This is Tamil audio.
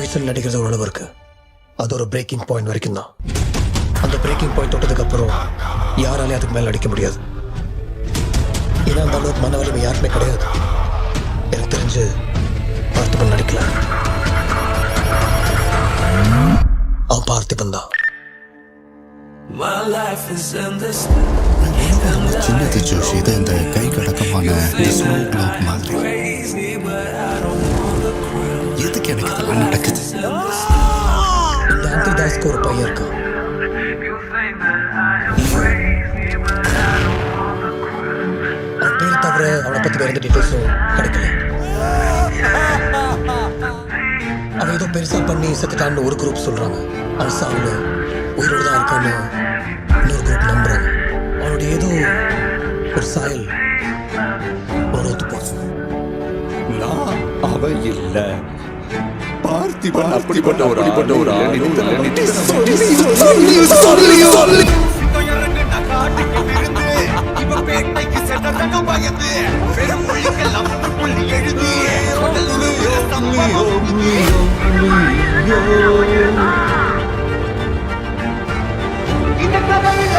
மூவிஸில் நடிக்கிறது ஒரு அளவு இருக்கு. அது ஒரு பிரேக்கிங் பாயிண்ட் வரைக்கும் தான். அந்த பிரேக்கிங் பாயிண்ட் தொட்டதுக்கு அப்புறம் யாராலையும் அதுக்கு மேலே நடிக்க முடியாது. ஏன்னா அந்த அளவுக்கு மன வலிமை யாருமே கிடையாது. எனக்கு தெரிஞ்சு பார்த்திபன் நடிக்கல. அவன் பார்த்திபன் தான். சின்னது ஜோஷி இது இந்த கை கடக்கமான ஸ்லோ க்ளோப் மாதிரி. எதுக்கு எனக்கு இதெல்லாம் நடக்குது? இந்த அந்திதாஸ்க்கு ஒரு பையன் இருக்கான். அவன் பேர் தவிர அவனை பத்தி வேற எந்த டீட்டெயில்ஸும் கிடைக்கல. அவன் ஏதோ பெருசா பண்ணி செத்துட்டான்னு ஒரு குரூப் சொல்றாங்க. அவன் சாவுல உயிரோடு தான் இருக்கான்னு இன்னொரு குரூப் நம்புறாங்க. அவனுடைய ஏதோ ஒரு சாயல் அவனோட ஒத்துப்பான். நான் அவன் இல்ல, பார்த்திபன் அப்படிப்பட்ட ஒரு இந்த கதையில